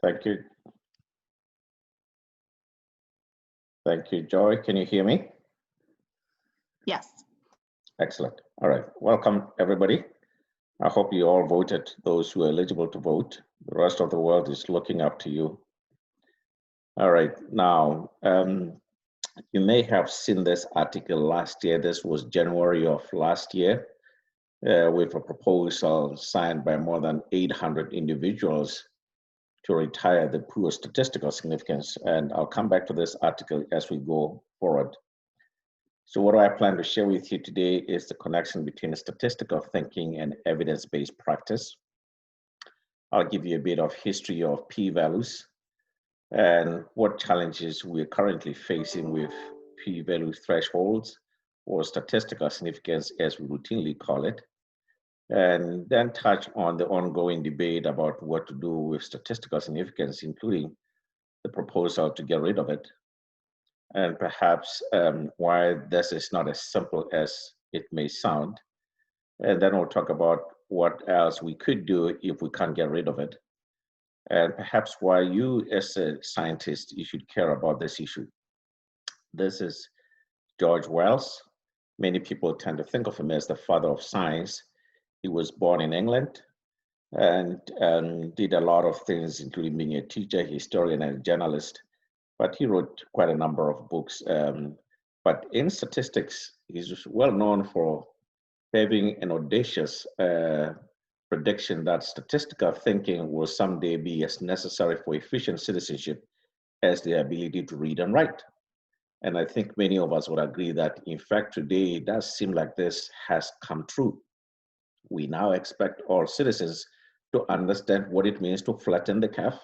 Thank you. Thank you, Joy. Can you hear me? Yes. Excellent. All right. Welcome, everybody. I hope you all voted, those who are eligible to vote. The rest of the world is looking up to you. All right. Now, you may have seen this article last year. This was January of last year, with a proposal signed by more than 800 individuals to retire the poor statistical significance. And I'll come back to this article as we go forward. So what I plan to share with you today is the connection between statistical thinking and evidence-based practice. I'll give you a bit of history of p-values and what challenges we're currently facing with p-value thresholds or statistical significance as we routinely call it, and then touch on the ongoing debate about what to do with statistical significance, including the proposal to get rid of it, and perhaps why this is not as simple as it may sound. And then we'll talk about what else we could do if we can't get rid of it, and perhaps why you as a scientist, you should care about this issue. This is George Wells. Many people tend to think of him as the father of science. He was born in England and did a lot of things, including being a teacher, historian, and a journalist. But he wrote quite a number of books. But in statistics, he's well known for having an audacious prediction that statistical thinking will someday be as necessary for efficient citizenship as the ability to read and write. And I think many of us would agree that, in fact, today it does seem like this has come true. We now expect all citizens to understand what it means to flatten the curve,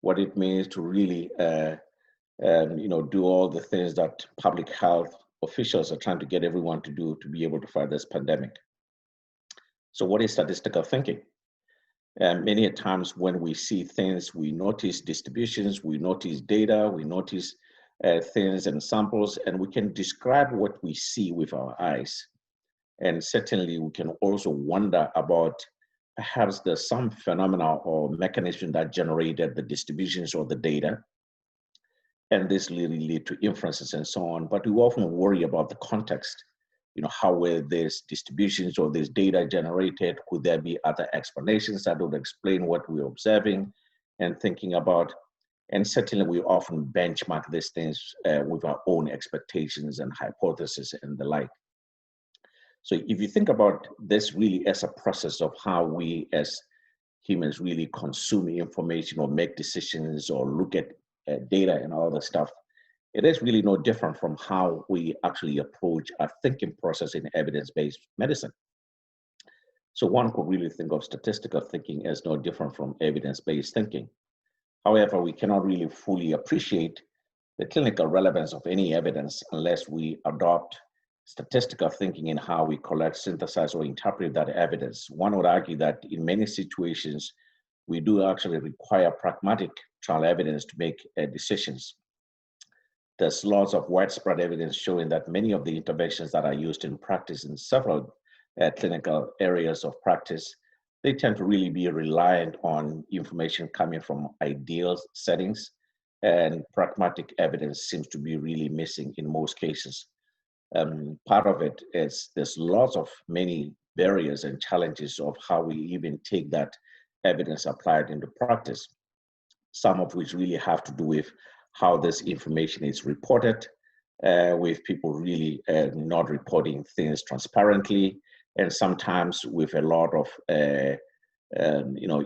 what it means to really do all the things that public health officials are trying to get everyone to do to be able to fight this pandemic. So what is statistical thinking? Many times when we see things, we notice distributions, we notice data, we notice things and samples, and we can describe what we see with our eyes. And certainly we can also wonder about perhaps there's some phenomena or mechanism that generated the distributions or the data. And this really lead to inferences and so on. But we often worry about the context. How were these distributions or this data generated? Could there be other explanations that would explain what we're observing and thinking about? And certainly we often benchmark these things with our own expectations and hypotheses and the like. So if you think about this really as a process of how we as humans really consume information or make decisions or look at data and all that stuff, it is really no different from how we actually approach our thinking process in evidence-based medicine. So one could really think of statistical thinking as no different from evidence-based thinking. However, we cannot really fully appreciate the clinical relevance of any evidence unless we adopt statistical thinking in how we collect, synthesize, or interpret that evidence. One would argue that in many situations, we do actually require pragmatic trial evidence to make decisions. There's lots of widespread evidence showing that many of the interventions that are used in practice in several clinical areas of practice, they tend to really be reliant on information coming from ideal settings, and pragmatic evidence seems to be really missing in most cases. Part of it is there's lots of many barriers and challenges of how we even take that evidence applied into practice, some of which really have to do with how this information is reported, with people really not reporting things transparently, and sometimes with a lot of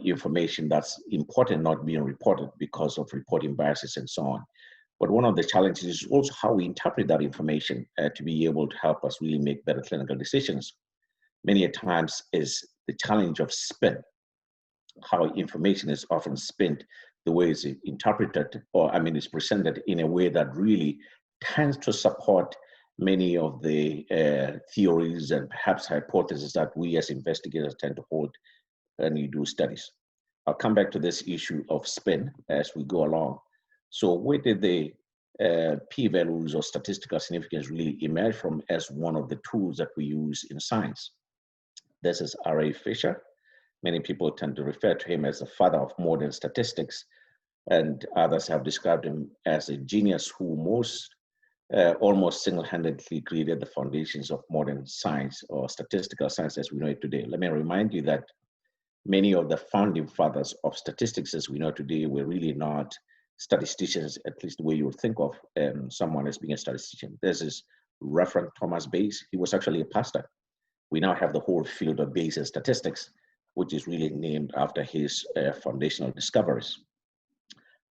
information that's important not being reported because of reporting biases and so on. But one of the challenges is also how we interpret that information to be able to help us really make better clinical decisions. Many a times is the challenge of spin, how information is often spent the way it's interpreted, or is presented in a way that really tends to support many of the theories and perhaps hypotheses that we as investigators tend to hold when we do studies. I'll come back to this issue of spin as we go along. So where did the p-values or statistical significance really emerge from as one of the tools that we use in science? This is R.A. Fisher. Many people tend to refer to him as the father of modern statistics. and others have described him as a genius who almost single-handedly created the foundations of modern science or statistical science as we know it today. Let me remind you that many of the founding fathers of statistics as we know today were really not statisticians, at least the way you would think of someone as being a statistician. This is Reverend Thomas Bayes. He was actually a pastor. We now have the whole field of Bayesian statistics, which is really named after his foundational discoveries.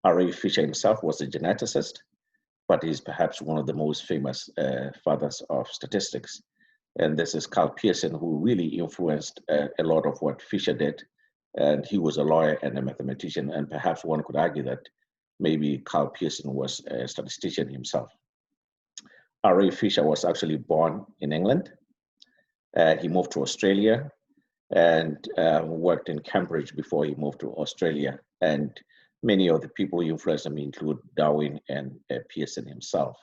R.A. Fisher himself was a geneticist, but he's perhaps one of the most famous fathers of statistics. And this is Carl Pearson, who really influenced a lot of what Fisher did. And he was a lawyer and a mathematician. And perhaps one could argue that maybe Carl Pearson was a statistician himself. R.A. Fisher was actually born in England. He moved to Australia and worked in Cambridge before he moved to Australia. And many of the people who influenced him include Darwin and Pearson himself.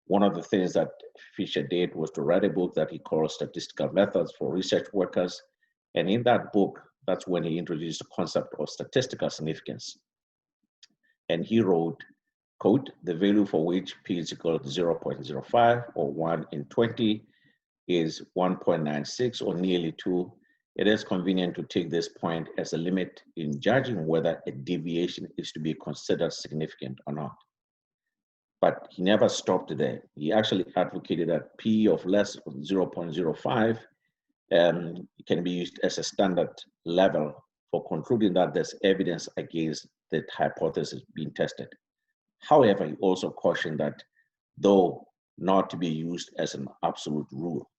One of the things that Fisher did was to write a book that he called Statistical Methods for Research Workers. And in that book, that's when he introduced the concept of statistical significance. And he wrote, quote, the value for which P is equal to 0.05 or 1 in 20 is 1.96 or nearly 2. It is convenient to take this point as a limit in judging whether a deviation is to be considered significant or not. But he never stopped there. He actually advocated that P of less than 0.05 can be used as a standard level for concluding that there's evidence against the hypothesis being tested. However, he also cautioned that though not to be used as an absolute rule.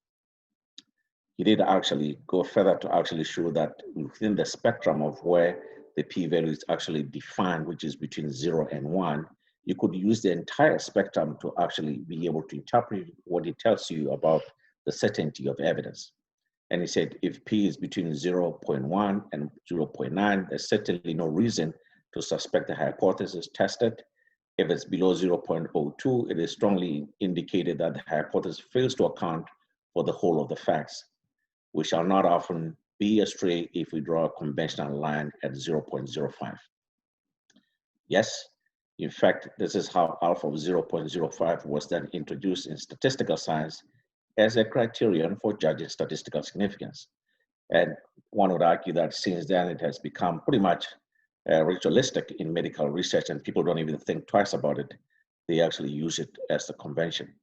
He did actually go further to actually show that within the spectrum of where the p-value is actually defined, which is between 0 and 1, you could use the entire spectrum to actually be able to interpret what it tells you about the certainty of evidence. And he said, if p is between 0.1 and 0.9, there's certainly no reason to suspect the hypothesis tested. If it's below 0.02, it is strongly indicated that the hypothesis fails to account for the whole of the facts. We shall not often be astray if we draw a conventional line at 0.05. Yes, in fact, this is how alpha of 0.05 was then introduced in statistical science as a criterion for judging statistical significance. And one would argue that since then it has become pretty much ritualistic in medical research, and people don't even think twice about it. They actually use it as the convention.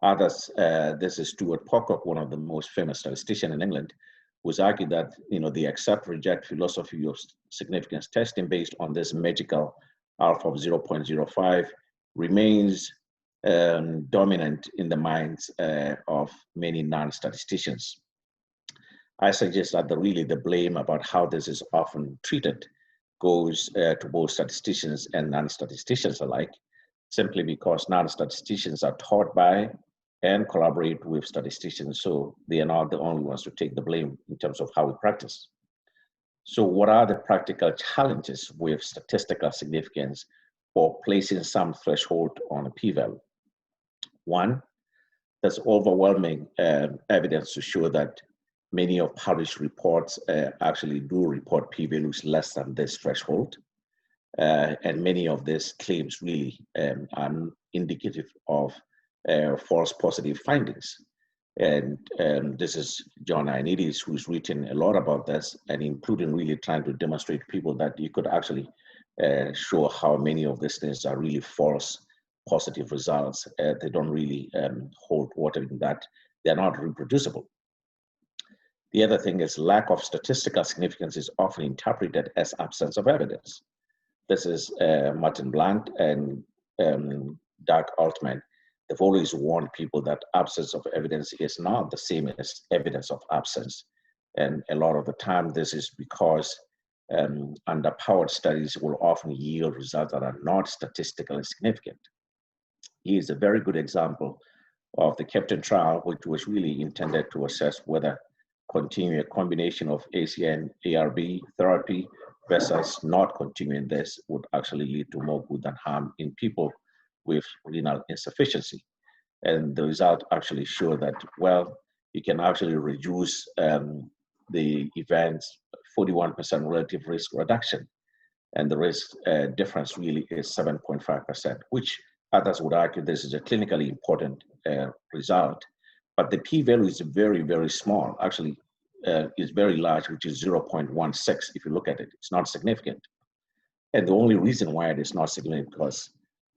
Others, this is Stuart Pocock, one of the most famous statisticians in England, who's argued that the accept-reject philosophy of significance testing based on this magical alpha of 0.05 remains dominant in the minds of many non-statisticians. I suggest that the blame about how this is often treated goes to both statisticians and non-statisticians alike, simply because non-statisticians are taught by and collaborate with statisticians, so they are not the only ones to take the blame in terms of how we practice. So what are the practical challenges with statistical significance or placing some threshold on a p-value? One, there's overwhelming evidence to show that many of published reports actually do report p-values less than this threshold. And many of these claims really are indicative of false positive findings. And this is John Ioannidis, who's written a lot about this, and including really trying to demonstrate to people that you could actually show how many of these things are really false positive results. They don't really hold water in that they're not reproducible. The other thing is lack of statistical significance is often interpreted as absence of evidence. This is Martin Blunt and Doug Altman. They've always warned people that absence of evidence is not the same as evidence of absence. And a lot of the time, this is because underpowered studies will often yield results that are not statistically significant. He is a very good example of the Captain trial, which was really intended to assess whether continuing a combination of ACN ARB therapy versus not continuing this would actually lead to more good than harm in people with renal insufficiency. And the result actually showed that, well, you can actually reduce the events 41% relative risk reduction. and the risk difference really is 7.5%, which others would argue this is a clinically important result. But the p-value is very, very small. Actually, is very large, which is 0.16. If you look at it, it's not significant. And the only reason why it is not significant because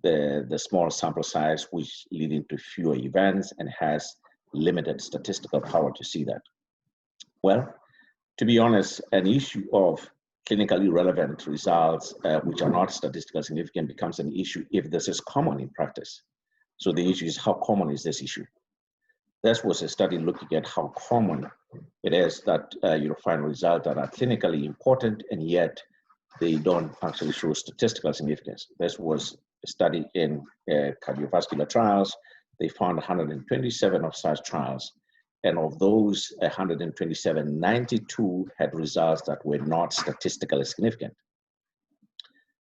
the small sample size, which leading to fewer events and has limited statistical power to see that. Well, to be honest, an issue of clinically relevant results, which are not statistically significant, becomes an issue if this is common in practice. So the issue is, how common is this issue? This was a study looking at how common it is that you'll find results that are clinically important and yet they don't actually show statistical significance. This was a study in cardiovascular trials. They found 127 of such trials. And of those 127, 92 had results that were not statistically significant,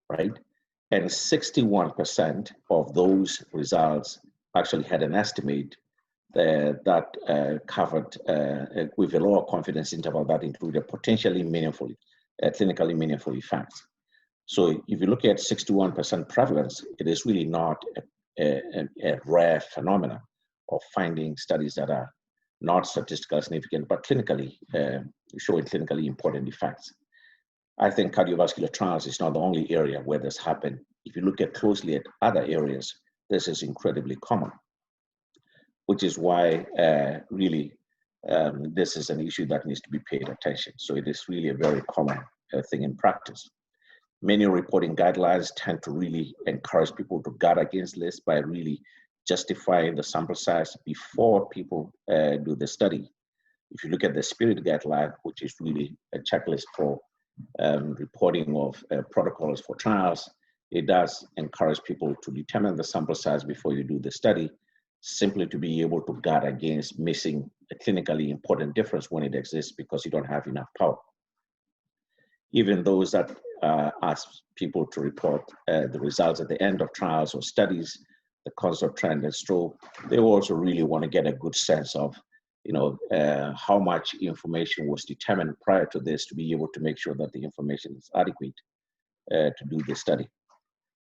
right? And 61% of those results actually had an estimate that covered with a lower confidence interval that included potentially meaningful, clinically meaningful effects. So if you look at 61% prevalence, it is really not a rare phenomenon of finding studies that are not statistically significant, but clinically showing clinically important effects. I think cardiovascular trials is not the only area where this happened. If you look at closely at other areas, this is incredibly common, which is why really this is an issue that needs to be paid attention. So it is really a very common thing in practice. Many reporting guidelines tend to really encourage people to guard against this by really justifying the sample size before people do the study. If you look at the SPIRIT guideline, which is really a checklist for reporting of protocols for trials, it does encourage people to determine the sample size before you do the study, simply to be able to guard against missing a clinically important difference when it exists because you don't have enough power. Even those that ask people to report the results at the end of trials or studies, the concept, trend, and stroke, they also really want to get a good sense of, how much information was determined prior to this to be able to make sure that the information is adequate to do the study.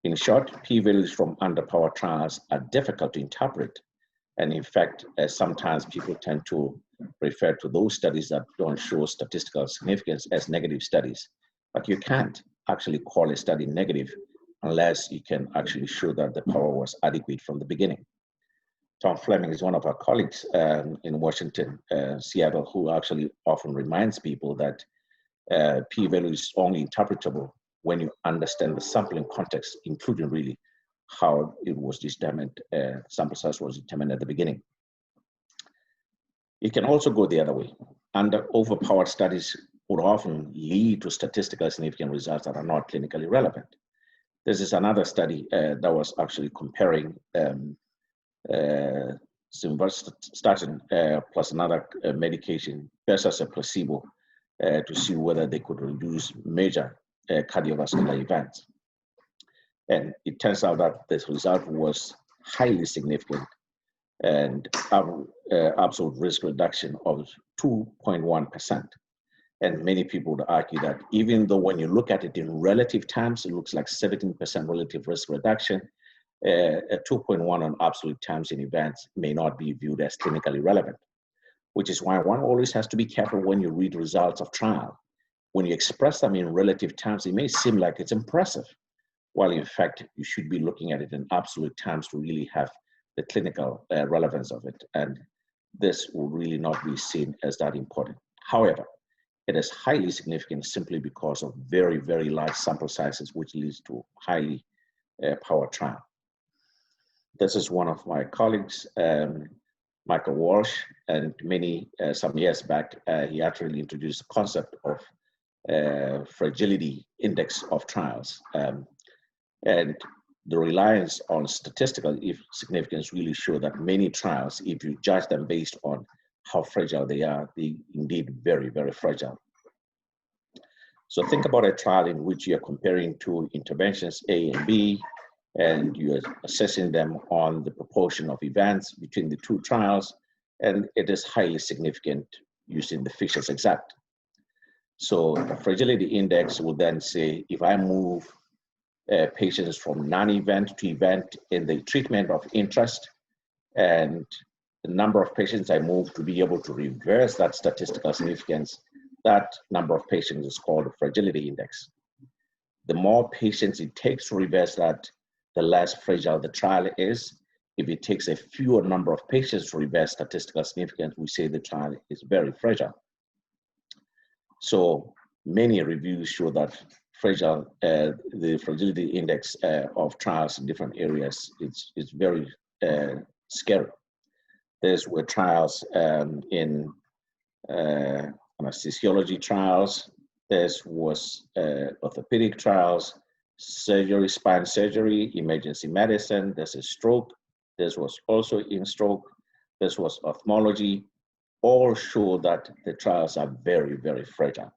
In short, p-values from underpowered trials are difficult to interpret. And in fact, sometimes people tend to refer to those studies that don't show statistical significance as negative studies. But you can't actually call a study negative unless you can actually show that the power was adequate from the beginning. Tom Fleming is one of our colleagues in Washington, Seattle, who actually often reminds people that p-value is only interpretable when you understand the sampling context, including really how it was determined, sample size was determined at the beginning. It can also go the other way. Overpowered studies would often lead to statistically significant results that are not clinically relevant. This is another study that was actually comparing simvastatin plus another medication versus a placebo to see whether they could reduce major cardiovascular events. And it turns out that this result was highly significant and absolute risk reduction of 2.1%. And many people would argue that even though when you look at it in relative terms, it looks like 17% relative risk reduction, a 2.1 on absolute terms in events may not be viewed as clinically relevant, which is why one always has to be careful when you read results of trial. When you express them in relative terms, it may seem like it's impressive, while in fact, you should be looking at it in absolute terms to really have the clinical relevance of it. And this will really not be seen as that important. However, it is highly significant simply because of very, very large sample sizes, which leads to highly powered trial. This is one of my colleagues, Michael Walsh, and some years back, he actually introduced the concept of fragility index of trials. And the reliance on statistical significance really show that many trials, if you judge them based on how fragile they are, they indeed very, very fragile. So think about a trial in which you're comparing two interventions, A and B, and you're assessing them on the proportion of events between the two trials, and it is highly significant using the Fisher's exact. So the fragility index will then say, if I move patients from non-event to event in the treatment of interest, and the number of patients I move to be able to reverse that statistical significance, that number of patients is called the fragility index. The more patients it takes to reverse that, the less fragile the trial is. If it takes a fewer number of patients to reverse statistical significance, we say the trial is very fragile. So many reviews show that the fragility index of trials in different areas is very scary. There's were trials in anesthesiology trials. There was orthopedic trials, surgery, spine surgery, emergency medicine. There's a stroke. This was also in stroke. This was ophthalmology. All show that the trials are very, very fragile.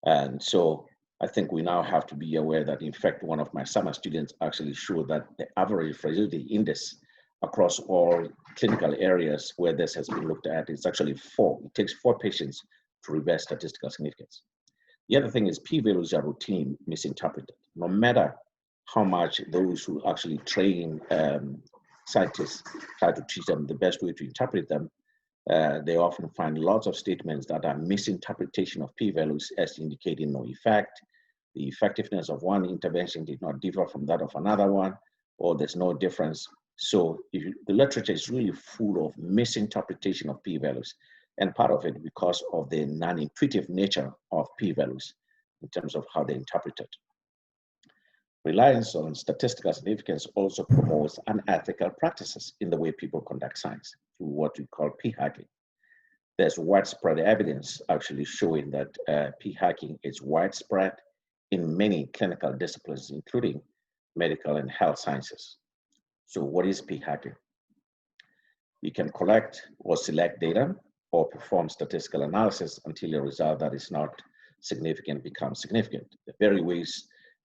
And so I think we now have to be aware that, in fact, one of my summer students actually showed that the average fragility index across all clinical areas where this has been looked at is actually 4. It takes 4 patients to reverse statistical significance. The other thing is p-values are routinely misinterpreted. No matter how much those who actually train scientists try to teach them the best way to interpret them, they often find lots of statements that are misinterpretation of p-values as indicating no effect. The effectiveness of one intervention did not differ from that of another one, or there's no difference. So the literature is really full of misinterpretation of p-values, and part of it because of the non-intuitive nature of p-values in terms of how they're interpreted. Reliance on statistical significance also promotes unethical practices in the way people conduct science through what we call p-hacking. There's widespread evidence actually showing that p-hacking is widespread in many clinical disciplines, including medical and health sciences. So what is p-hacking? You can collect or select data or perform statistical analysis until a result that is not significant becomes significant. There are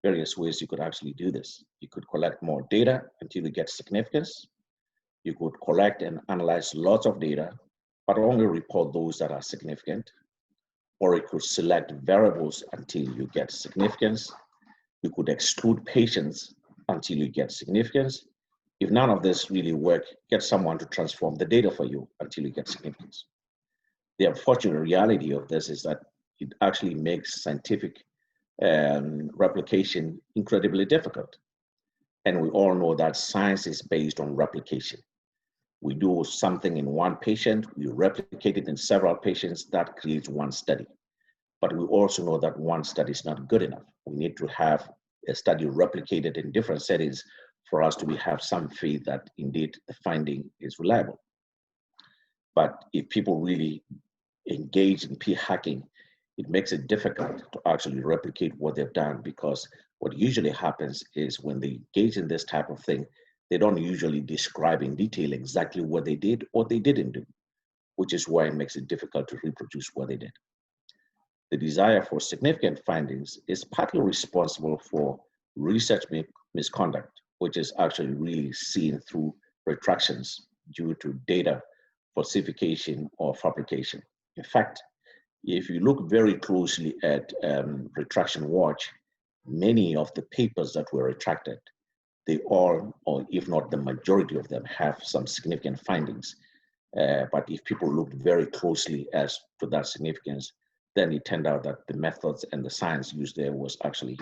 various ways you could actually do this. You could collect more data until you get significance. You could collect and analyze lots of data, but only report those that are significant. Or you could select variables until you get significance. You could exclude patients until you get significance. If none of this really work, get someone to transform the data for you until you get significance. The unfortunate reality of this is that it actually makes scientific replication incredibly difficult. And we all know that science is based on replication. We do something in one patient, we replicate it in several patients, that creates one study. But we also know that one study is not good enough. We need to have a study replicated in different settings for us to have some faith that indeed the finding is reliable. But if people really engage in p-hacking, it makes it difficult to actually replicate what they've done, because what usually happens is when they engage in this type of thing, they don't usually describe in detail exactly what they did or they didn't do, which is why it makes it difficult to reproduce what they did. The desire for significant findings is partly responsible for research misconduct, which is actually really seen through retractions due to data falsification or fabrication. In fact, if you look very closely at retraction watch, many of the papers that were retracted, they all, or if not the majority of them, have some significant findings. But if people looked very closely as to that significance, then it turned out that the methods and the science used there was actually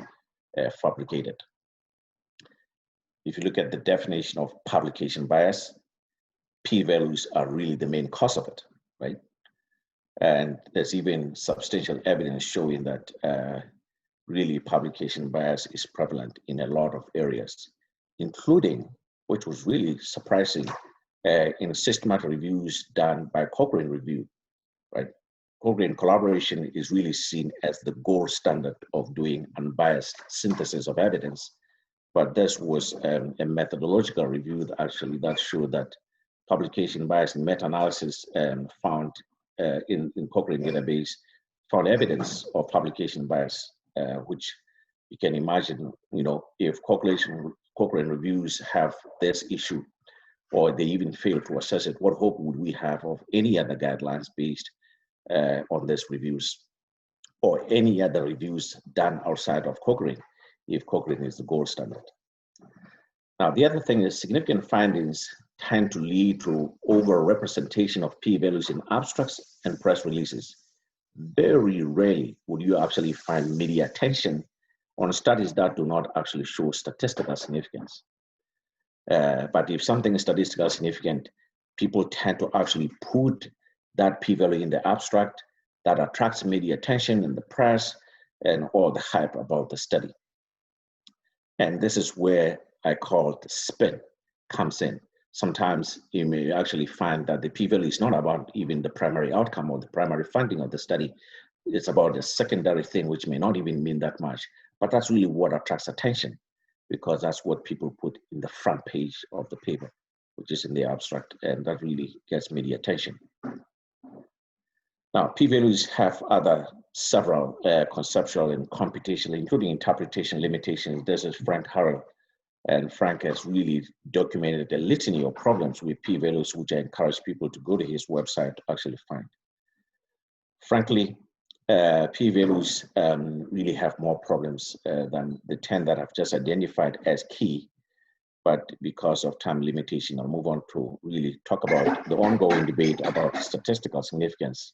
fabricated. If you look at the definition of publication bias, p-values are really the main cause of it, right? And there's even substantial evidence showing that really publication bias is prevalent in a lot of areas, including, which was really surprising, in systematic reviews done by Cochrane Review, right? Cochrane collaboration is really seen as the gold standard of doing unbiased synthesis of evidence. But this was a methodological review that showed that publication bias and meta-analysis found in Cochrane database found evidence of publication bias, which you can imagine, if Cochrane reviews have this issue, or they even fail to assess it, what hope would we have of any other guidelines based on these reviews? or any other reviews done outside of Cochrane, if Cochrane is the gold standard. Now, the other thing is significant findings tend to lead to over-representation of p-values in abstracts and press releases. Very rarely would you actually find media attention on studies that do not actually show statistical significance. But if something is statistically significant, people tend to actually put that p-value in the abstract that attracts media attention in the press and all the hype about the study. And this is where I call the spin comes in. Sometimes you may actually find that the p-value is not about even the primary outcome or the primary finding of the study. It's about a secondary thing, which may not even mean that much, but that's really what attracts attention, because that's what people put in the front page of the paper, which is in the abstract, and that really gets media attention. Now, p-values have several conceptual and computational, including interpretation limitations. This is Frank Harrell, and Frank has really documented a litany of problems with p-values, which I encourage people to go to his website to actually find. Frankly, p-values really have more problems than the 10 that I've just identified as key. But because of time limitation, I'll move on to really talk about the ongoing debate about statistical significance,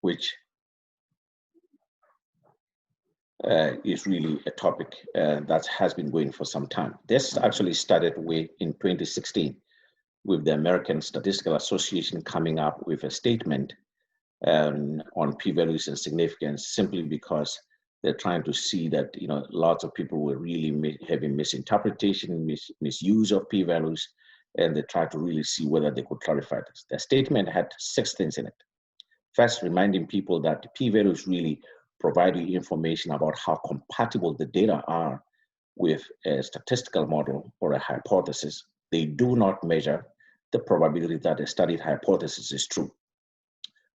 which is really a topic that has been going for some time. This actually started in 2016 with the American Statistical Association coming up with a statement on p-values and significance, simply because they're trying to see that lots of people were really having misinterpretation, misuse of p-values, and they tried to really see whether they could clarify this. The statement had 6 things in it. First, reminding people that p-values really provide you information about how compatible the data are with a statistical model or a hypothesis. They do not measure the probability that a studied hypothesis is true,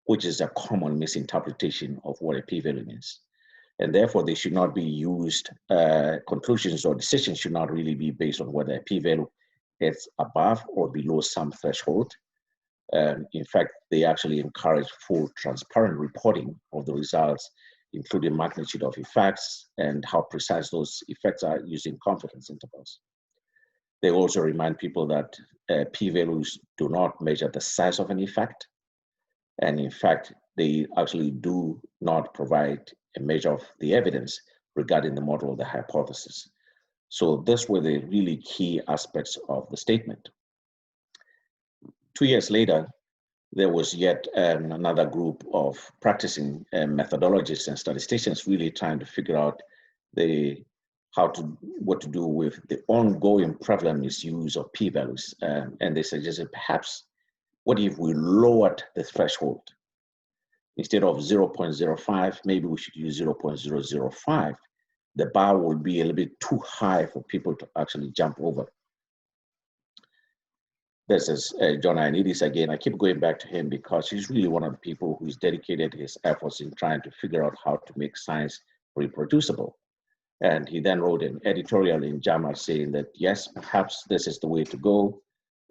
which is a common misinterpretation of what a p-value means. And therefore, they should not be used, conclusions or decisions should not really be based on whether a p-value is above or below some threshold. In fact, they actually encourage full transparent reporting of the results, including magnitude of effects and how precise those effects are using confidence intervals. They also remind people that p-values do not measure the size of an effect. And in fact, they actually do not provide a measure of the evidence regarding the model of the hypothesis. So these were the really key aspects of the statement. 2 years later, there was yet another group of practicing methodologists and statisticians really trying to figure out what to do with the ongoing prevalent misuse of p-values. And they suggested, perhaps, what if we lowered the threshold? Instead of 0.05, maybe we should use 0.005. The bar would be a little bit too high for people to actually jump over. This is John Ioannidis again. I keep going back to him because he's really one of the people who's dedicated his efforts in trying to figure out how to make science reproducible. And he then wrote an editorial in JAMA saying that, yes, perhaps this is the way to go.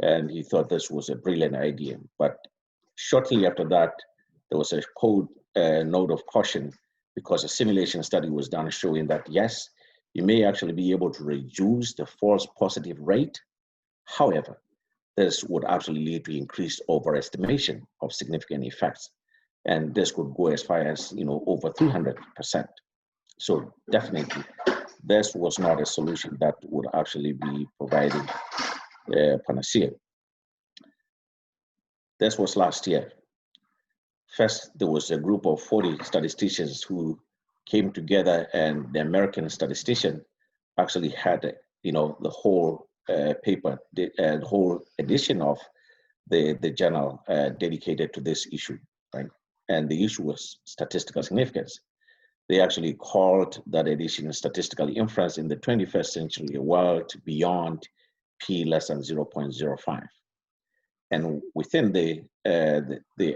And he thought this was a brilliant idea. But shortly after that, there was a note of caution, because a simulation study was done showing that, yes, you may actually be able to reduce the false positive rate. However, this would actually lead to increased overestimation of significant effects. And this could go as far as over 300%. So definitely, this was not a solution that would actually be providing panacea. This was last year. First, there was a group of 40 statisticians who came together, and the American statistician actually had, the whole paper, the whole edition of the journal dedicated to this issue, right? And the issue was statistical significance. They actually called that edition Statistical Inference in the 21st Century World Beyond P less than 0.05. And within the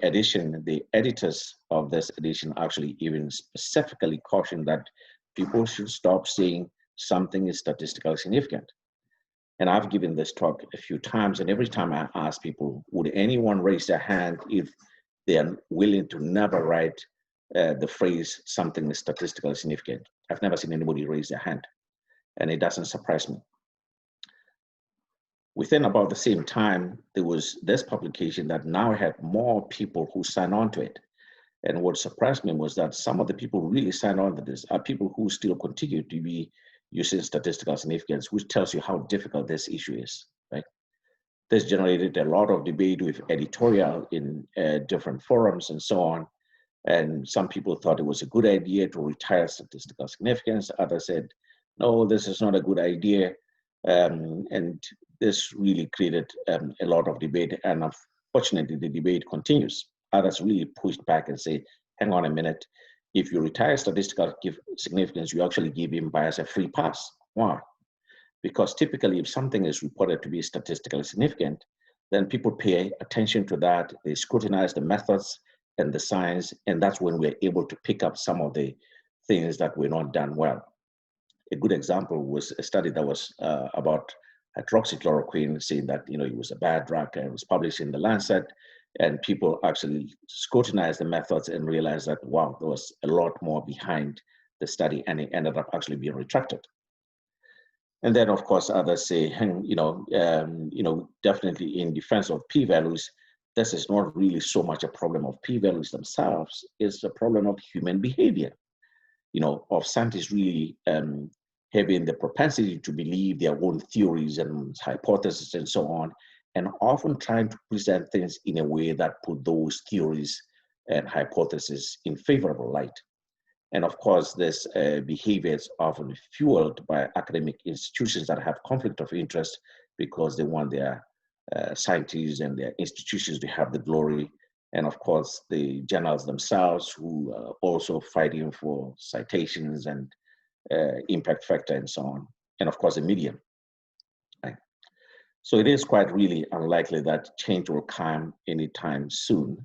edition, the editors of this edition actually even specifically cautioned that people should stop saying something is statistically significant. And I've given this talk a few times, and every time I ask people, would anyone raise their hand if they are willing to never write the phrase something is statistically significant. I've never seen anybody raise their hand, and it doesn't surprise me. Within about the same time, there was this publication that now had more people who signed on to it. And what surprised me was that some of the people who really signed on to this are people who still continue to be using statistical significance, which tells you how difficult this issue is, right? This generated a lot of debate with editorial in different forums and so on. And some people thought it was a good idea to retire statistical significance. Others said, no, this is not a good idea. And this really created a lot of debate. And unfortunately, the debate continues. Others really pushed back and say, hang on a minute. If you retire statistical significance, you actually give him bias a free pass. Why? Because typically, if something is reported to be statistically significant, then people pay attention to that. They scrutinize the methods and the science, and that's when we're able to pick up some of the things that were not done well. A good example was a study that was about hydroxychloroquine, saying that it was a bad drug, and it was published in the Lancet, and people actually scrutinized the methods and realized that, wow, there was a lot more behind the study, and it ended up actually being retracted. And then, of course, others say, definitely in defense of p-values, this is not really so much a problem of p-values themselves, it's a problem of human behavior, of scientists really having the propensity to believe their own theories and hypotheses and so on, and often trying to present things in a way that put those theories and hypotheses in favorable light. And of course, this behavior is often fueled by academic institutions that have conflict of interest because they want their scientists and their institutions to have the glory. And of course, the journals themselves who are also fighting for citations and impact factor and so on. And of course, the media. Right? So it is quite really unlikely that change will come anytime soon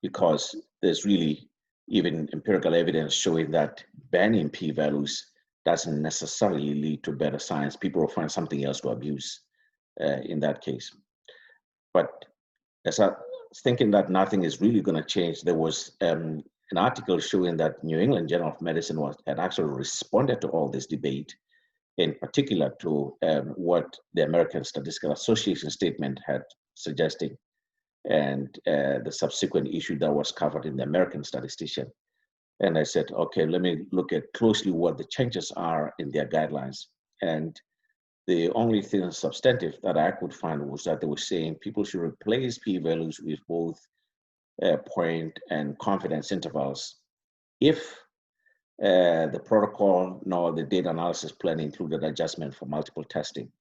because there's really even empirical evidence showing that banning p-values doesn't necessarily lead to better science. People will find something else to abuse in that case. But as I was thinking that nothing is really going to change, there was an article showing that New England Journal of Medicine had actually responded to all this debate, in particular to what the American Statistical Association statement had suggested, and the subsequent issue that was covered in the American Statistician. And I said, okay, let me look at closely what the changes are in their guidelines. And the only thing substantive that I could find was that they were saying people should replace p-values with both point and confidence intervals if the protocol nor the data analysis plan included adjustment for multiple testing.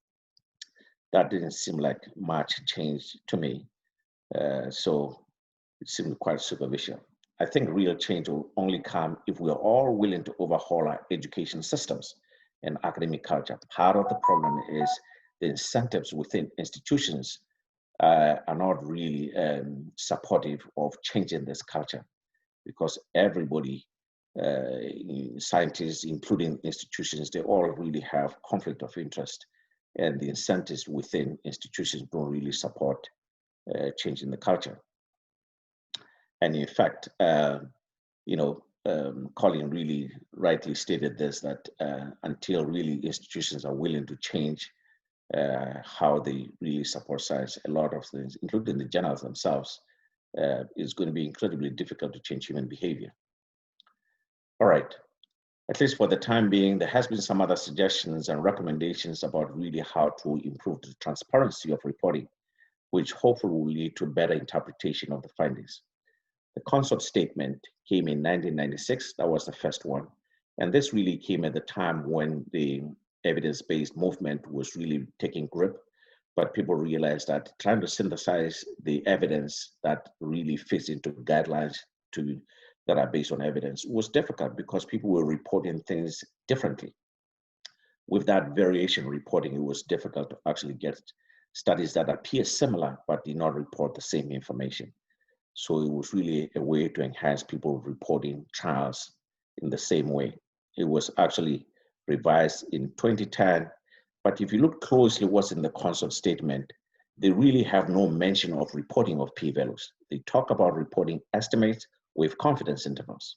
That didn't seem like much change to me. So it seemed quite superficial. I think real change will only come if we're all willing to overhaul our education systems and academic culture. Part of the problem is the incentives within institutions are not really supportive of changing this culture, because everybody, scientists, including institutions, they all really have conflict of interest, and the incentives within institutions don't really support changing the culture. And in fact, Colin really rightly stated this, that until really institutions are willing to change how they really support science, a lot of things, including the journals themselves, is going to be incredibly difficult to change human behavior. All right, at least for the time being, there has been some other suggestions and recommendations about really how to improve the transparency of reporting, which hopefully will lead to better interpretation of the findings. The concept statement came in 1996, that was the first one. And this really came at the time when the evidence-based movement was really taking grip, but people realized that trying to synthesize the evidence that really fits into guidelines that are based on evidence was difficult because people were reporting things differently. With that variation reporting, it was difficult to actually get studies that appear similar but did not report the same information. So it was really a way to enhance people reporting trials in the same way. It was actually revised in 2010, but if you look closely what's in the concept statement, they really have no mention of reporting of p-values. They talk about reporting estimates with confidence intervals.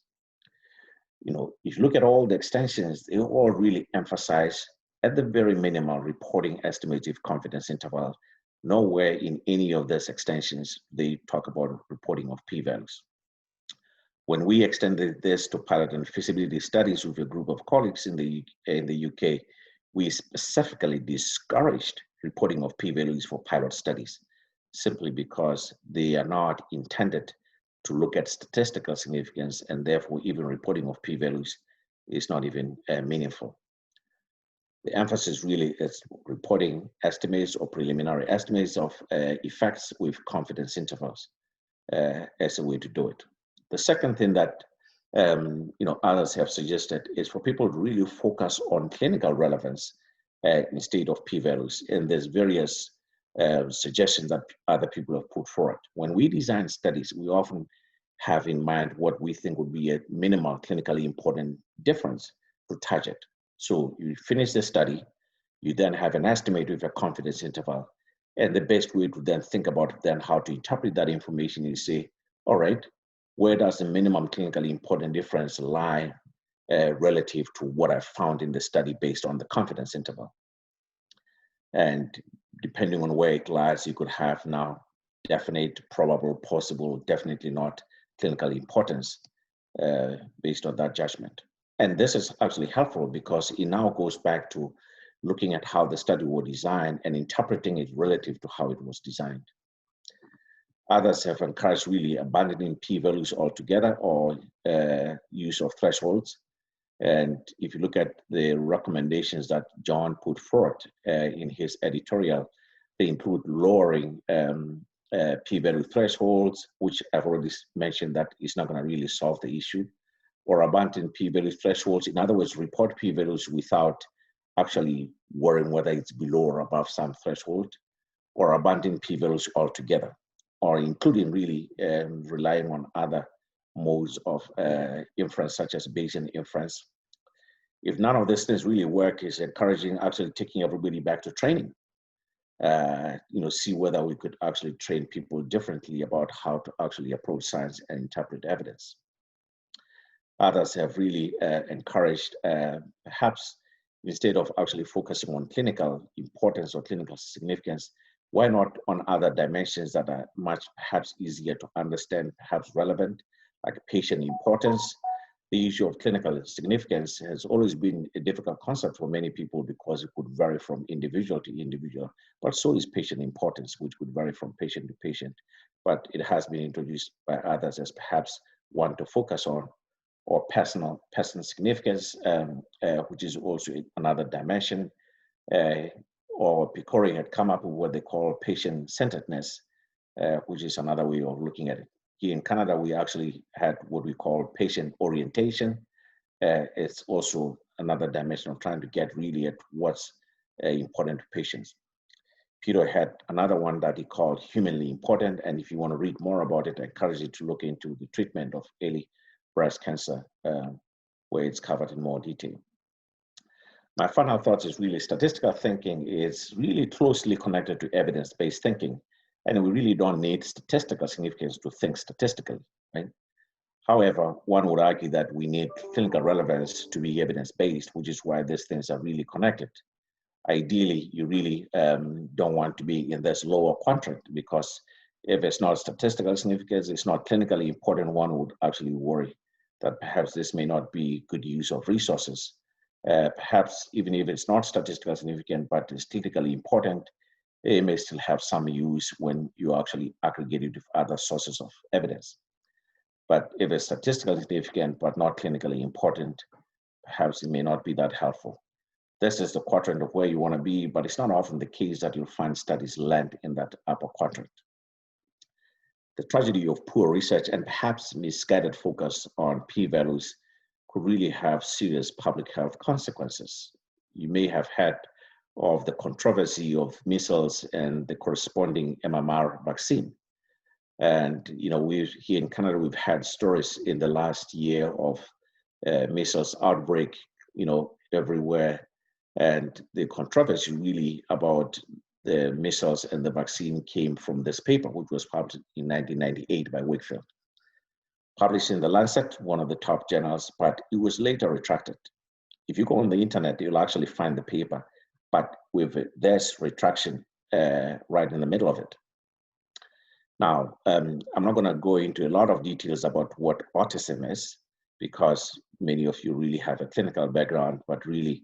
If you look at all the extensions, they all really emphasize at the very minimal reporting estimates with confidence interval. Nowhere in any of these extensions, they talk about reporting of p-values. When we extended this to pilot and feasibility studies with a group of colleagues in the UK, we specifically discouraged reporting of p-values for pilot studies, simply because they are not intended to look at statistical significance, and therefore even reporting of p-values is not even meaningful. The emphasis really is reporting estimates or preliminary estimates of effects with confidence intervals as a way to do it. The second thing that others have suggested is for people to really focus on clinical relevance instead of p-values. And there's various suggestions that other people have put forward. When we design studies, we often have in mind what we think would be a minimal clinically important difference to target. So you finish the study, you then have an estimate with a confidence interval. And the best way to then think about then how to interpret that information is say, all right, where does the minimum clinically important difference lie relative to what I found in the study based on the confidence interval? And depending on where it lies, you could have now definite, probable, possible, definitely not clinical importance based on that judgment. And this is actually helpful because it now goes back to looking at how the study was designed and interpreting it relative to how it was designed. Others have encouraged really abandoning p-values altogether or use of thresholds. And if you look at the recommendations that John put forward in his editorial, they include lowering p-value thresholds, which I've already mentioned that is not going to really solve the issue, or abandon p-value thresholds. In other words, report p-values without actually worrying whether it's below or above some threshold, or abandon p-values altogether, or including really relying on other modes of inference, such as Bayesian inference. If none of these things really work, is encouraging actually taking everybody back to training. See whether we could actually train people differently about how to actually approach science and interpret evidence. Others have really encouraged, perhaps instead of actually focusing on clinical importance or clinical significance, why not on other dimensions that are much perhaps easier to understand, perhaps relevant, like patient importance. The issue of clinical significance has always been a difficult concept for many people because it could vary from individual to individual, but so is patient importance, which could vary from patient to patient. But it has been introduced by others as perhaps one to focus on, or personal significance, which is also another dimension. Or Picori had come up with what they call patient-centeredness, which is another way of looking at it. Here in Canada, we actually had what we call patient orientation. It's also another dimension of trying to get really at what's important to patients. Peter had another one that he called humanly important. And if you want to read more about it, I encourage you to look into the treatment of early breast cancer, where it's covered in more detail. My final thoughts is really statistical thinking is really closely connected to evidence-based thinking. And we really don't need statistical significance to think statistically, right? However, one would argue that we need clinical relevance to be evidence-based, which is why these things are really connected. Ideally, you really don't want to be in this lower quadrant, because if it's not statistical significance, it's not clinically important, one would actually worry that perhaps this may not be good use of resources. Perhaps even if it's not statistically significant, but it's clinically important, it may still have some use when you actually aggregate it with other sources of evidence. But if it's statistically significant, but not clinically important, perhaps it may not be that helpful. This is the quadrant of where you want to be, but it's not often the case that you'll find studies land in that upper quadrant. The tragedy of poor research and perhaps misguided focus on p-values could really have serious public health consequences. You may have heard of the controversy of measles and the corresponding MMR vaccine. And here in Canada, we've had stories in the last year of measles outbreak, everywhere. And the controversy really about the measles and the vaccine came from this paper, which was published in 1998 by Wakefield. Published in The Lancet, one of the top journals, but it was later retracted. If you go on the internet, you'll actually find the paper, but with this retraction right in the middle of it. Now, I'm not going to go into a lot of details about what autism is, because many of you really have a clinical background, but really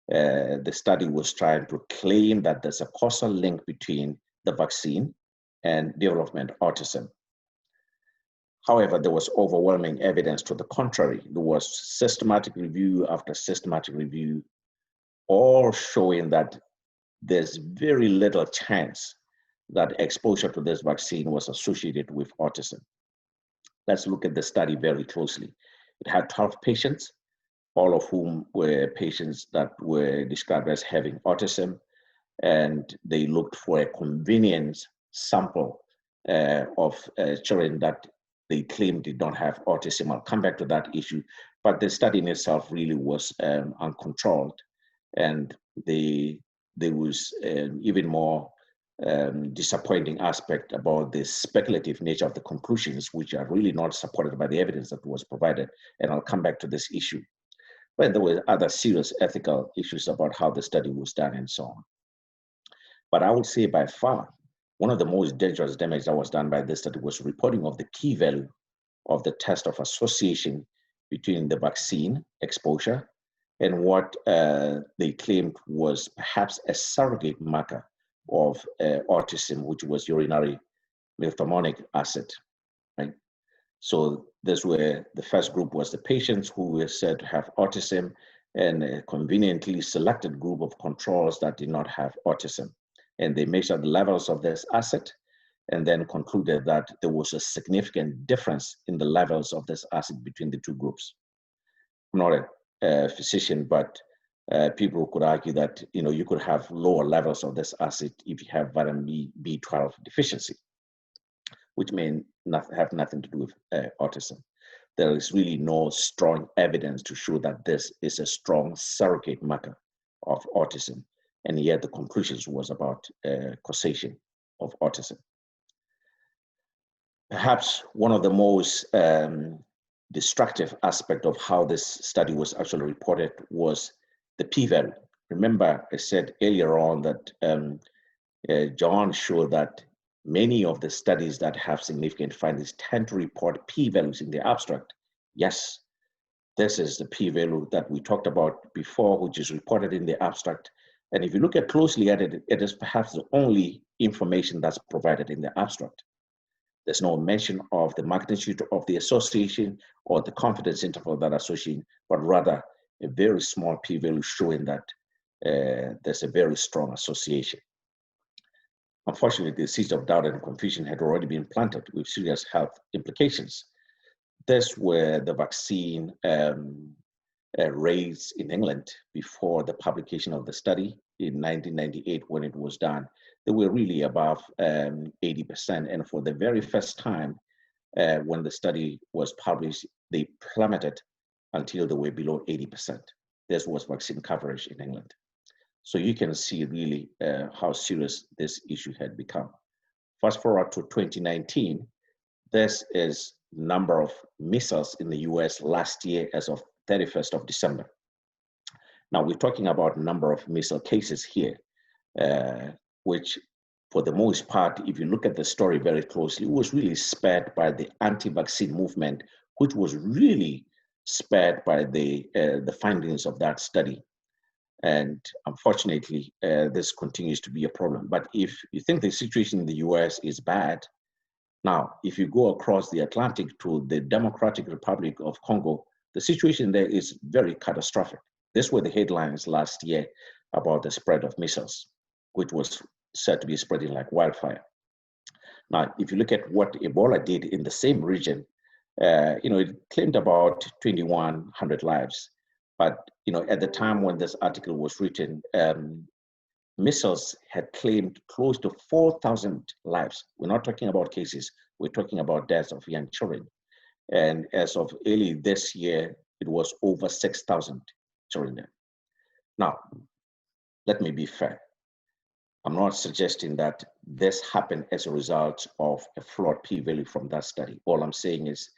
the study was trying to claim that there's a causal link between the vaccine and development autism. However, there was overwhelming evidence to the contrary. There was systematic review after systematic review, all showing that there's very little chance that exposure to this vaccine was associated with autism. Let's look at the study very closely. It had 12 patients, all of whom were patients that were described as having autism, and they looked for a convenience sample of children that they claimed did not have autism. I'll come back to that issue, but the study in itself really was uncontrolled, and there was even more disappointing aspect about the speculative nature of the conclusions, which are really not supported by the evidence that was provided, and I'll come back to this issue. But there were other serious ethical issues about how the study was done and so on. But I would say by far, one of the most dangerous damage that was done by this study was reporting of the p-value of the test of association between the vaccine exposure and what they claimed was perhaps a surrogate marker of autism, which was urinary lithomonic acid, right? So this were, the first group was the patients who were said to have autism, and a conveniently selected group of controls that did not have autism. And they measured the levels of this acid and then concluded that there was a significant difference in the levels of this acid between the two groups. I'm not a physician, but people could argue that you could have lower levels of this acid if you have vitamin B12 deficiency, which may have nothing to do with autism. There is really no strong evidence to show that this is a strong surrogate marker of autism, and yet the conclusions was about causation of autism. Perhaps one of the most destructive aspect of how this study was actually reported was the p-value. Remember, I said earlier on that John showed that many of the studies that have significant findings tend to report p-values in the abstract. Yes, this is the p-value that we talked about before, which is reported in the abstract. And if you look closely at it, it is perhaps the only information that's provided in the abstract. There's no mention of the magnitude of the association or the confidence interval that association, but rather a very small p-value showing that there's a very strong association. Unfortunately, the seeds of doubt and confusion had already been planted with serious health implications. This were the vaccine rates in England before the publication of the study in 1998 when it was done. They were really above 80%. And for the very first time, when the study was published, they plummeted until they were below 80%. This was vaccine coverage in England. So you can see really how serious this issue had become. Fast forward to 2019, this is number of measles in the US last year as of 31st of December. Now we're talking about number of measles cases here, which for the most part, if you look at the story very closely, it was really spurred by the anti-vaccine movement, which was really spurred by the findings of that study. And unfortunately, this continues to be a problem. But if you think the situation in the US is bad, now, if you go across the Atlantic to the Democratic Republic of Congo, the situation there is very catastrophic. These were the headlines last year about the spread of measles, which was said to be spreading like wildfire. Now, if you look at what Ebola did in the same region, it claimed about 2,100 lives. But at the time when this article was written, measles had claimed close to 4,000 lives. We're not talking about cases, we're talking about deaths of young children. And as of early this year, it was over 6,000 children there. Now, let me be fair. I'm not suggesting that this happened as a result of a flawed p-value from that study. All I'm saying is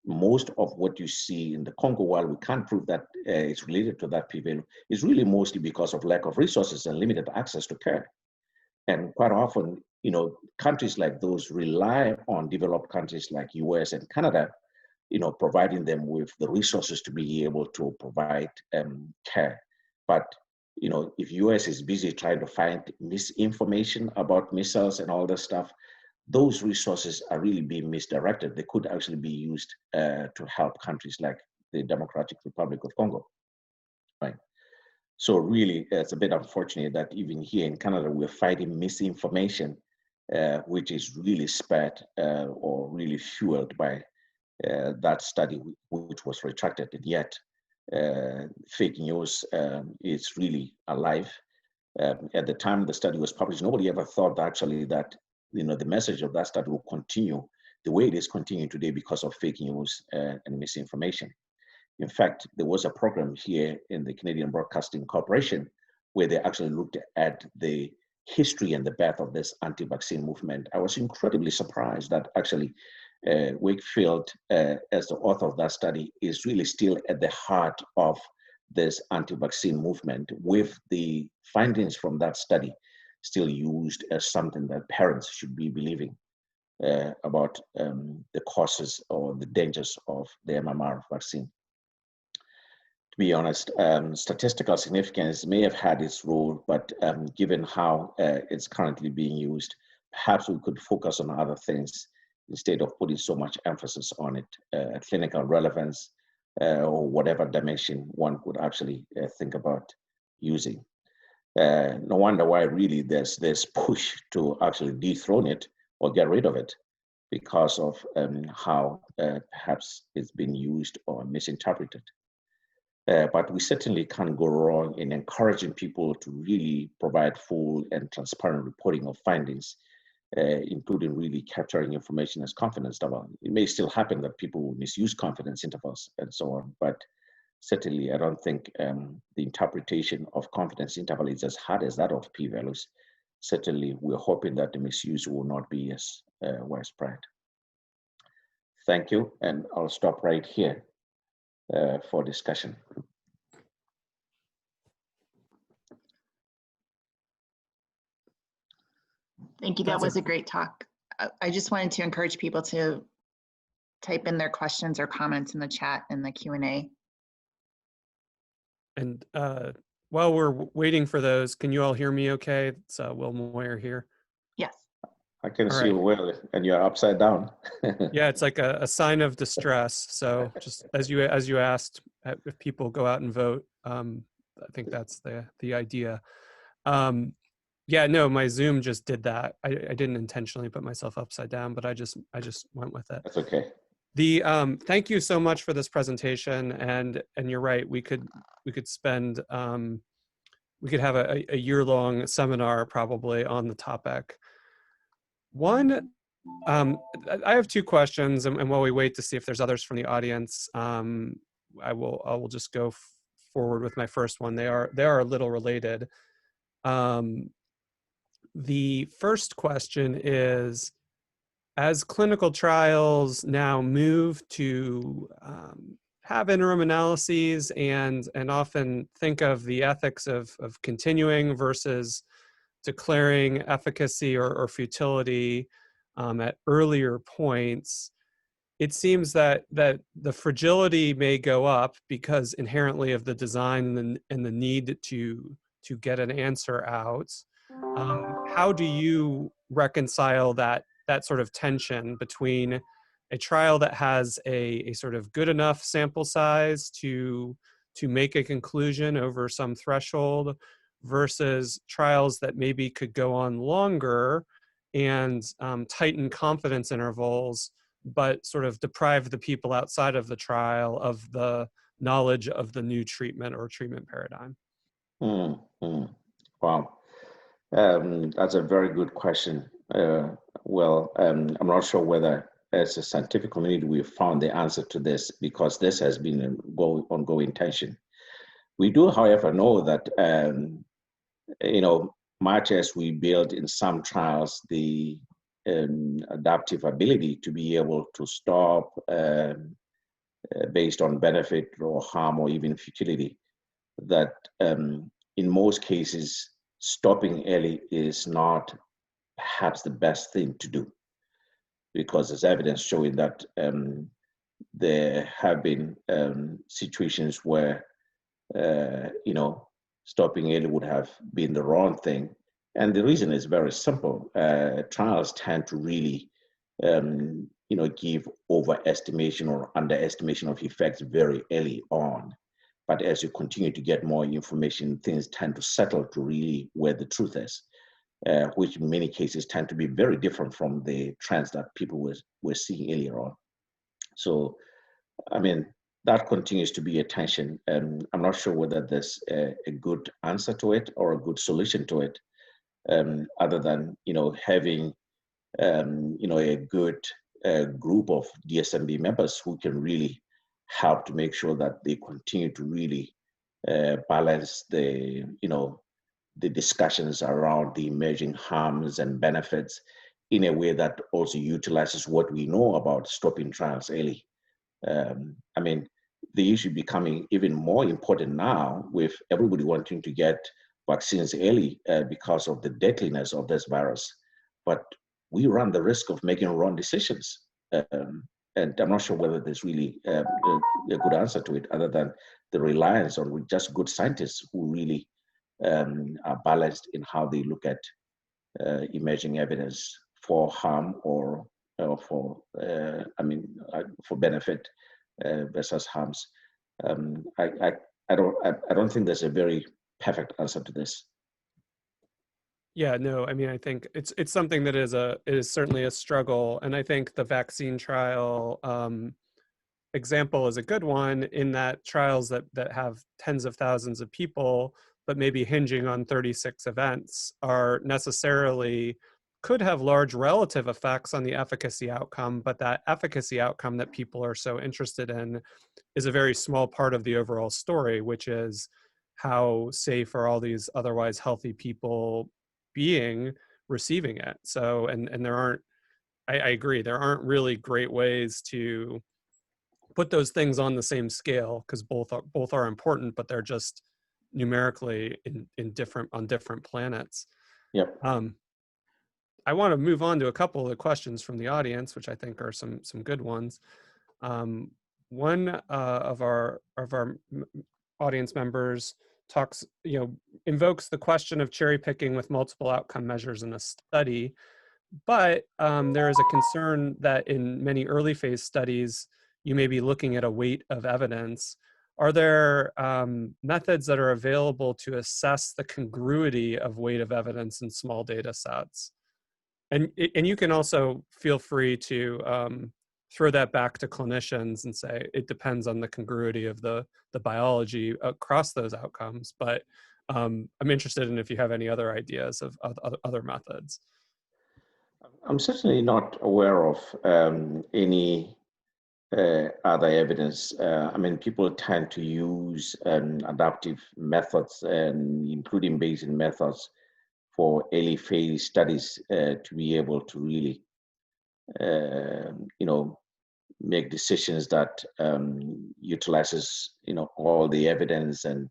most of what you see in the Congo, while we can't prove that it's related to that p-value, is really mostly because of lack of resources and limited access to care. And quite often, you know, countries like those rely on developed countries like US and Canada, you know, providing them with the resources to be able to provide care. But, you know, if US is busy trying to find misinformation about missiles and all that stuff, those resources are really being misdirected. They could actually be used to help countries like the Democratic Republic of Congo, right? So really, it's a bit unfortunate that even here in Canada, we're fighting misinformation, which is really spurred or really fueled by that study, which was retracted. And yet, fake news is really alive. At the time the study was published, nobody ever thought actually that, you know, the message of that study will continue the way it is continuing today because of fake news and misinformation. In fact, there was a program here in the Canadian Broadcasting Corporation where they actually looked at the history and the birth of this anti-vaccine movement. I was incredibly surprised that actually Wakefield, as the author of that study, is really still at the heart of this anti-vaccine movement, with the findings from that study still used as something that parents should be believing about the causes or the dangers of the MMR vaccine. To be honest, statistical significance may have had its role, but given how it's currently being used, perhaps we could focus on other things instead of putting so much emphasis on it, clinical relevance, or whatever dimension one could actually think about using. No wonder why really there's this push to actually dethrone it or get rid of it because of how perhaps it's been used or misinterpreted. But we certainly can't go wrong in encouraging people to really provide full and transparent reporting of findings, including really capturing information as confidence interval. It may still happen that people will misuse confidence intervals and so on, but certainly I don't think the interpretation of confidence interval is as hard as that of p-values. Certainly we're hoping that the misuse will not be as widespread. Thank you, and I'll stop right here for discussion. Thank you. That was a great talk. I just wanted to encourage people to type in their questions or comments in the chat in the Q&A. And while we're waiting for those, can you all hear me okay? It's Will Moyer here. Yes. I can see you well, and you're upside down. Yeah, it's like a sign of distress. So just as you asked, if people go out and vote, I think that's the idea. Yeah, no, my Zoom just did that. I didn't intentionally put myself upside down, but I just went with it. That's okay. Thank you so much for this presentation, and you're right. We could spend we could have a year-long seminar probably on the topic. One, I have two questions, and while we wait to see if there's others from the audience, I will just go forward with my first one. They are a little related. The first question is, as clinical trials now move to have interim analyses and often think of the ethics of continuing versus declaring efficacy or futility at earlier points, it seems that the fragility may go up because inherently of the design and the need to get an answer out. How do you reconcile that sort of tension between a trial that has a sort of good enough sample size to make a conclusion over some threshold versus trials that maybe could go on longer and tighten confidence intervals, but sort of deprive the people outside of the trial of the knowledge of the new treatment or treatment paradigm? Wow. That's a very good question. Well, I'm not sure whether as a scientific community we've found the answer to this, because this has been an ongoing tension. We do, however, know that, you know, much as we build in some trials the adaptive ability to be able to stop based on benefit or harm or even futility, that in most cases, stopping early is not perhaps the best thing to do, because there's evidence showing that there have been situations where stopping early would have been the wrong thing. And the reason is very simple. Trials tend to really give overestimation or underestimation of effects very early on. But as you continue to get more information, things tend to settle to really where the truth is, which in many cases tend to be very different from the trends that people were seeing earlier on. So, I mean, that continues to be a tension. And I'm not sure whether there's a good answer to it or a good solution to it, other than, having, a good group of DSMB members who can really help to make sure that they continue to really balance the discussions around the emerging harms and benefits in a way that also utilizes what we know about stopping trials early. I mean, the issue becoming even more important now with everybody wanting to get vaccines early because of the deadliness of this virus. But we run the risk of making wrong decisions. And I'm not sure whether there's really a good answer to it, other than the reliance on just good scientists who really are balanced in how they look at emerging evidence for harm or for benefit versus harms. I don't think there's a very perfect answer to this. Yeah, no, I mean, I think it's something that is certainly a struggle, and I think the vaccine trial example is a good one, in that trials that have tens of thousands of people, but maybe hinging on 36 events, are necessarily could have large relative effects on the efficacy outcome, but that efficacy outcome that people are so interested in is a very small part of the overall story, which is how safe are all these otherwise healthy people being receiving it. So, and there aren't, I agree, there aren't really great ways to put those things on the same scale, because both are important, but they're just numerically on different planets. Yep. I want to move on to a couple of the questions from the audience, which I think are some good ones. One of our audience members invokes the question of cherry picking with multiple outcome measures in a study, but there is a concern that in many early phase studies, you may be looking at a weight of evidence. Are there methods that are available to assess the congruity of weight of evidence in small data sets? And you can also feel free to throw that back to clinicians and say it depends on the congruity of the biology across those outcomes. But I'm interested in if you have any other ideas of other methods. I'm certainly not aware of any other evidence. I mean, people tend to use adaptive methods, including Bayesian methods, for early phase studies to be able to really, make decisions that utilizes, all the evidence and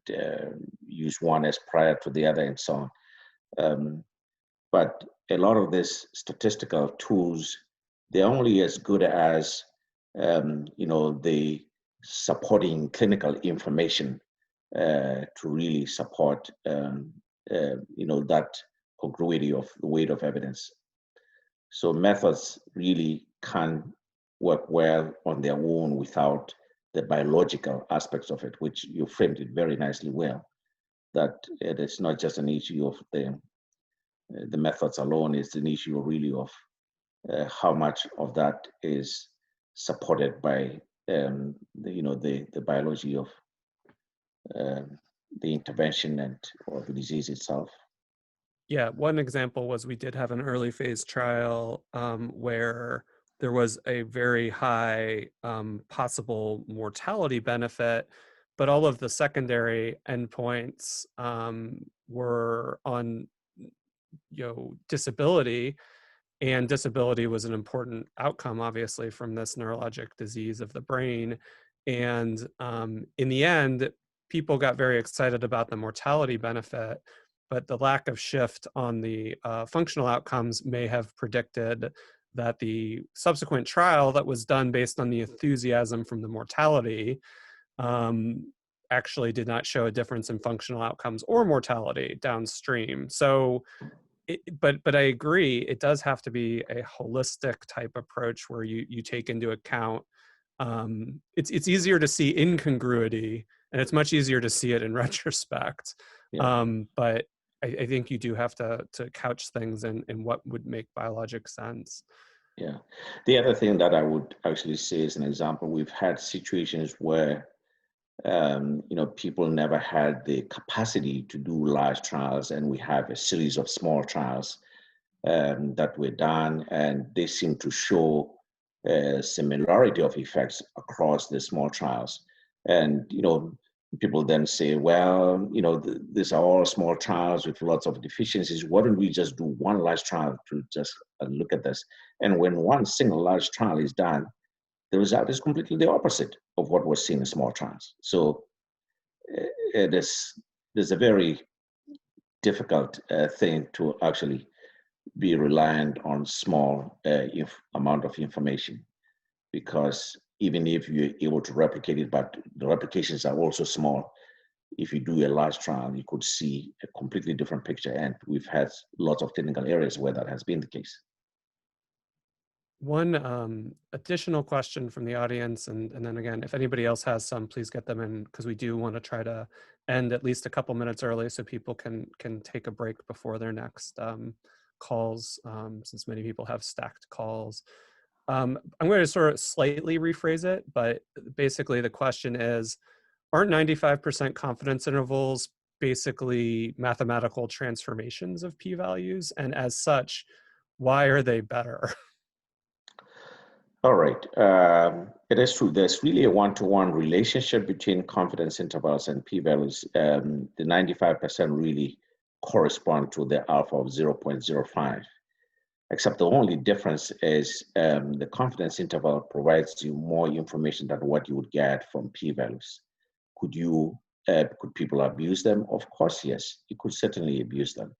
use one as prior to the other and so on. But a lot of these statistical tools, they're only as good as, the supporting clinical information to really support, that congruity of the weight of evidence. So methods really can work well on their own without the biological aspects of it, which you framed it very nicely well, that it is not just an issue of the methods alone, it's an issue really of how much of that is supported by the biology of the intervention or the disease itself. Yeah, one example was we did have an early phase trial where there was a very high possible mortality benefit, but all of the secondary endpoints were on disability, and disability was an important outcome, obviously, from this neurologic disease of the brain. And in the end, people got very excited about the mortality benefit, but the lack of shift on the functional outcomes may have predicted that the subsequent trial that was done based on the enthusiasm from the mortality actually did not show a difference in functional outcomes or mortality downstream. So, but I agree, it does have to be a holistic type approach where you take into account, it's easier to see incongruity, and it's much easier to see it in retrospect. Yeah. But I think you do have to couch things in what would make biologic sense. Yeah. The other thing that I would actually say as an example, we've had situations where people never had the capacity to do large trials, and we have a series of small trials that were done, and they seem to show a similarity of effects across the small trials. And people then say, well, these are all small trials with lots of deficiencies. Why don't we just do one large trial to just look at this? And when one single large trial is done, the result is completely the opposite of what was seen in small trials. So there's a very difficult thing to actually be reliant on small amount of information, because even if you're able to replicate it, but the replications are also small, if you do a large trial, you could see a completely different picture. And we've had lots of technical areas where that has been the case. One additional question from the audience, and then again, if anybody else has some, please get them in, because we do want to try to end at least a couple minutes early so people can take a break before their next calls, since many people have stacked calls. I'm going to sort of slightly rephrase it, but basically the question is, aren't 95% confidence intervals basically mathematical transformations of p-values? And as such, why are they better? All right. It is true. There's really a one-to-one relationship between confidence intervals and p-values. The 95% really correspond to the alpha of 0.05. Except the only difference is the confidence interval provides you more information than what you would get from p-values. Could people abuse them? Of course, yes. You could certainly abuse them.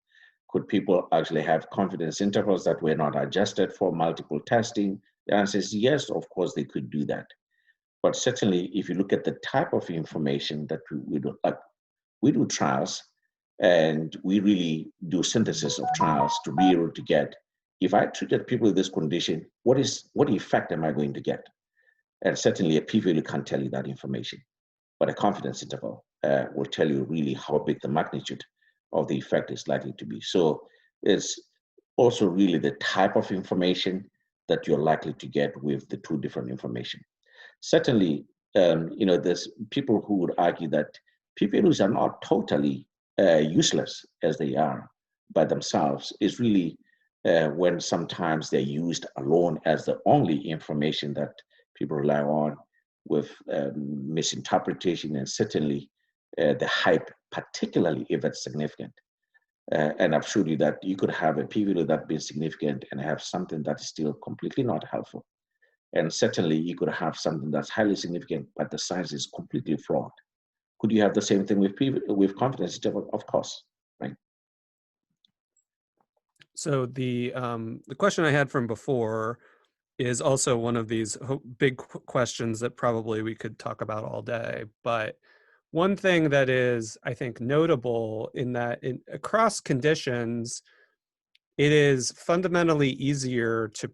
Could people actually have confidence intervals that were not adjusted for multiple testing? The answer is yes, of course they could do that. But certainly, if you look at the type of information that we do, like we do trials, and we really do synthesis of trials to be able to get, if I treated people with this condition, what effect am I going to get? And certainly a p-value can't tell you that information, but a confidence interval will tell you really how big the magnitude of the effect is likely to be. So it's also really the type of information that you're likely to get with the two different information. Certainly, there's people who would argue that p-values are not totally useless as they are by themselves. It's really when sometimes they're used alone as the only information that people rely on, with misinterpretation, and certainly the hype, particularly if it's significant. And I've showed you that you could have a p-value that be significant and have something that is still completely not helpful. And certainly you could have something that's highly significant, but the science is completely flawed. Could you have the same thing with confidence interval? Of course, right? So the question I had from before is also one of these big questions that probably we could talk about all day. But one thing that is, I think, notable in that across conditions, it is fundamentally easier to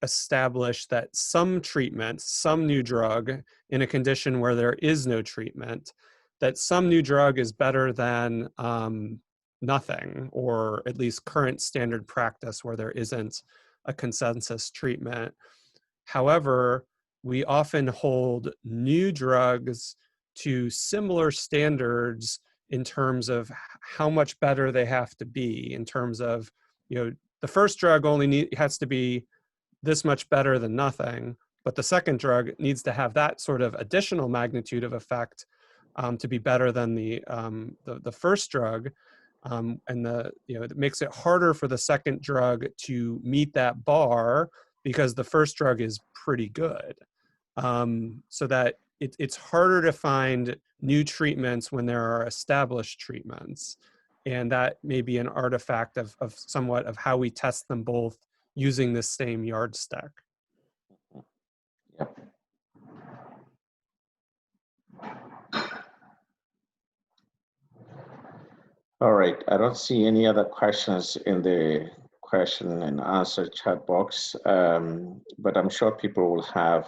establish that some treatment, some new drug in a condition where there is no treatment, that some new drug is better than nothing, or at least current standard practice where there isn't a consensus treatment. However, we often hold new drugs to similar standards in terms of how much better they have to be, in terms of, the first drug only has to be this much better than nothing, but the second drug needs to have that sort of additional magnitude of effect to be better than the first drug. and it makes it harder for the second drug to meet that bar because the first drug is pretty good. So that it's harder to find new treatments when there are established treatments. And that may be an artifact of somewhat of how we test them both using the same yardstick. Yep. All right, I don't see any other questions in the question and answer chat box, but I'm sure people will have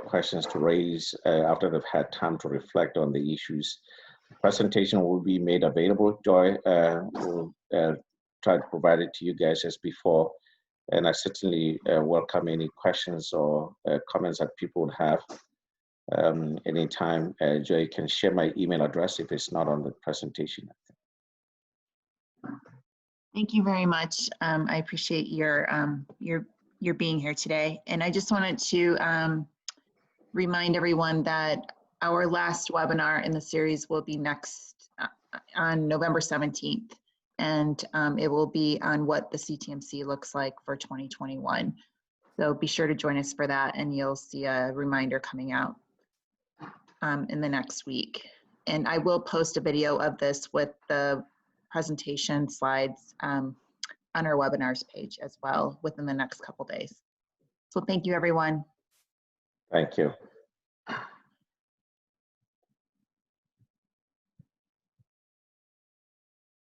questions to raise after they've had time to reflect on the issues. The presentation will be made available. Joy will try to provide it to you guys as before, and I certainly welcome any questions or comments that people would have. Anytime, Joy can share my email address if it's not on the presentation. Thank you very much. I appreciate your being here today. And I just wanted to remind everyone that our last webinar in the series will be next on November 17th. And it will be on what the CTMC looks like for 2021. So be sure to join us for that, and you'll see a reminder coming out in the next week. And I will post a video of this with the presentation slides on our webinars page as well within the next couple days. So thank you, everyone. Thank you.